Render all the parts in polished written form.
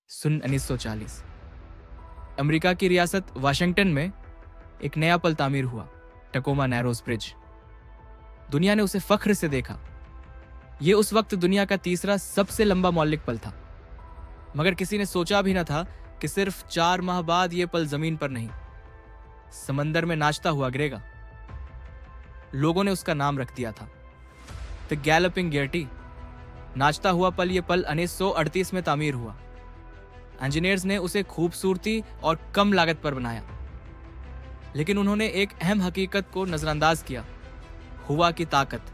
सन 1940 America की रियासत Washington में एक नया पल तामीर हुआ, टकोमा नैरोज ब्रिज। दुनिया ने उसे फख्र से देखा। यह उस वक्त दुनिया का तीसरा सबसे लंबा मौलिक पल था, मगर किसी ने सोचा भी न था कि सिर्फ 4 माह बाद यह पल जमीन पर नहीं, समंदर में नाचता हुआ गिरेगा। लोगों ने उसका नाम रख दिया था द गैलपिंग गेयटी। नाचता हुआ पल, यह पल 1938 में तामीर हुआ। इंजीनियर्स ने उसे खूबसूरती और कम लागत पर बनाया, लेकिन उन्होंने एक अहम हकीकत को नजरअंदाज किया, हवा की ताकत।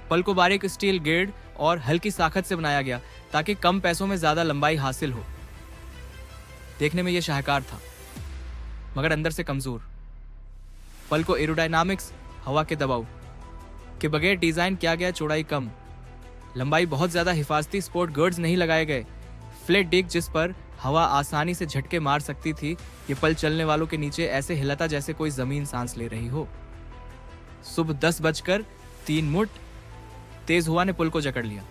पल को बारीक स्टील गेड और हल्की साखत से बनाया गया ताकि कम पैसों में ज्यादा लंबाई हासिल हो। देखने में यह शाहकार था, मगर अंदर से कमजोर। पल को एरोडायनामिक्स, हवा के दबाव के बगैर डिजाइन किया गया। चौड़ाई कम, लंबाई बहुत ज्यादा। हिफाजती स्पोर्ट गर्ड्स नहीं लगाए गए। फ्लैट डिक जिस पर हवा आसानी से झटके मार सकती थी। ये पल चलने वालों के नीचे ऐसे हिलता जैसे कोई जमीन सांस ले रही हो। सुबह 10:03 तेज हवा ने पुल को जकड़ लिया।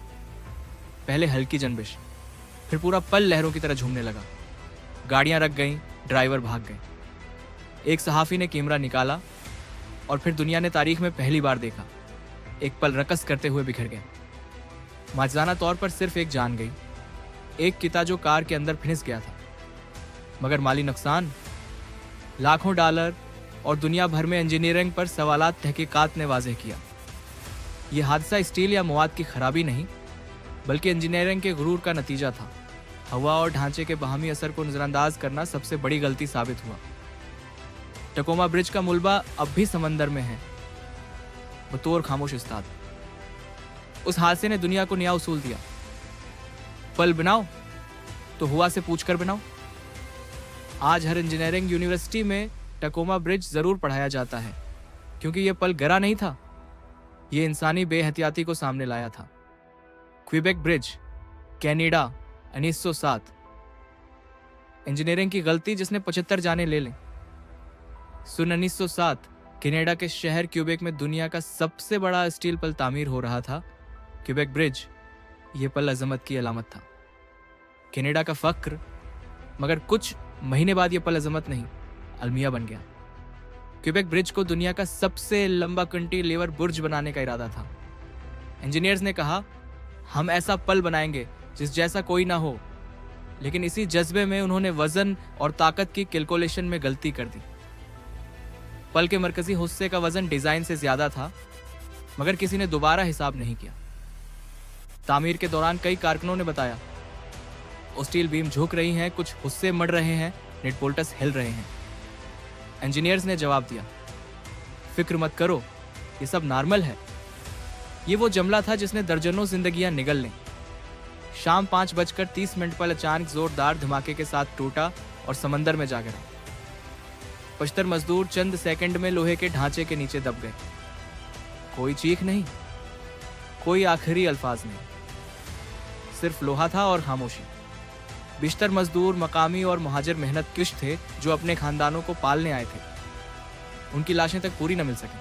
पहले हल्की जनबिश, फिर पूरा पल लहरों की तरह झूमने लगा। गाड़ियां रख गईं, ड्राइवर भाग गए। एक सहाफी ने कैमरा निकाला और फिर दुनिया ने तारीख में पहली बार देखा, एक पल रकस करते हुए बिखर गया। माजाना तौर पर सिर्फ एक जान गई, एक किता जो कार के अंदर फिनिस गया था, मगर माली नुकसान लाखों डॉलर और दुनिया भर में इंजीनियरिंग पर सवालात तहकीकात ने वाज़ेह किया। यह हादसा स्टील या मवाद की खराबी नहीं, बल्कि इंजीनियरिंग के गुरूर का नतीजा था। हवा और ढांचे के बाहमी असर को नजरअंदाज करना सबसे बड़ी गलती साबित हुआ। टकोमा ब्रिज का मुलबा अब भी समंदर में है, बतौर खामोश उस्ताद। उस हादसे ने दुनिया को नया उसूल दिया, पल बनाओ तो हुआ से पूछकर बनाओ। आज हर इंजीनियरिंग यूनिवर्सिटी में टकोमा ब्रिज जरूर पढ़ाया जाता है, क्योंकि यह पल गरा नहीं था, यह इंसानी बेहतियाती को सामने लाया था। क्विबेक ब्रिज, कनाडा, 1907। इंजीनियरिंग की गलती जिसने 75 जाने ले लें। सन 1907 कनाडा के शहर क्यूबेक में दुनिया का सबसे बड़ा स्टील पल तामीर हो रहा था। क्यूबेक ब्रिज, यह पल अजमत की अलामत था, कनाडा का फक्र। मगर कुछ महीने बाद यह पल अजमत नहीं, अलमिया बन गया। क्यूबेक ब्रिज को दुनिया का सबसे लंबा कैंटिलीवर बुर्ज बनाने का इरादा था। इंजीनियर्स ने कहा, हम ऐसा पल बनाएंगे जिस जैसा कोई ना हो, लेकिन इसी जज्बे में उन्होंने वजन और ताकत की कैलकुलेशन में गलती कर दी। पल के मरकजी हिस्से का वजन डिजाइन से ज्यादा था, मगर किसी ने दोबारा हिसाब नहीं किया। तामीर के दौरान कई कारकुनों ने बताया, स्टील बीम झुक रही हैं, कुछ हिस्से मड़ रहे हैं, नेट बोल्ट्स हिल रहे हैं। इंजीनियर्स ने जवाब दिया, फिक्र मत करो, ये सब नॉर्मल है। ये वो जमला था जिसने दर्जनों जिंदगियां निगल लें। शाम 5:30 पर अचानक जोरदार धमाके के साथ टूटा और समंदर में जा गिरा। 75 मजदूर चंद सेकंड में लोहे के ढांचे के नीचे दब गए। कोई चीख नहीं, कोई आखिरी अल्फाज नहीं, सिर्फ लोहा था और खामोशी। बिश्तर मजदूर मकामी और मुहाजिर मेहनत कश थे जो अपने खानदानों को पालने आए थे। उनकी लाशें तक पूरी न मिल सकें,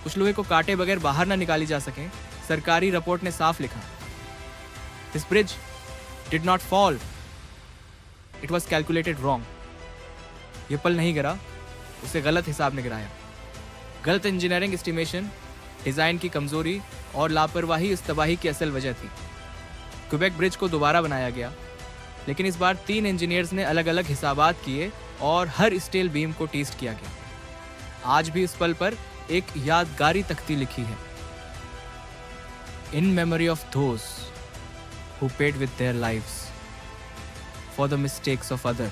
कुछ लोहे को काटे बगैर बाहर न निकाली जा सकें। सरकारी रिपोर्ट ने साफ लिखा, this bridge did not fall, it was calculated wrong. यह पल नहीं गिरा, उसे गलत हिसाब ने गिराया। गलत इंजीनियरिंग एस्टिमेशन, डिजाइन की कमजोरी और लापरवाही इस तबाही की असल वजह थी। क्यूबेक ब्रिज को दोबारा बनाया गया, लेकिन इस बार 3 इंजीनियर्स ने अलग अलग हिसाबात किए और हर स्टील बीम को टेस्ट किया गया। आज भी इस पल पर एक यादगारी तख्ती लिखी है, in memory of those who paid with their lives for the mistakes of other.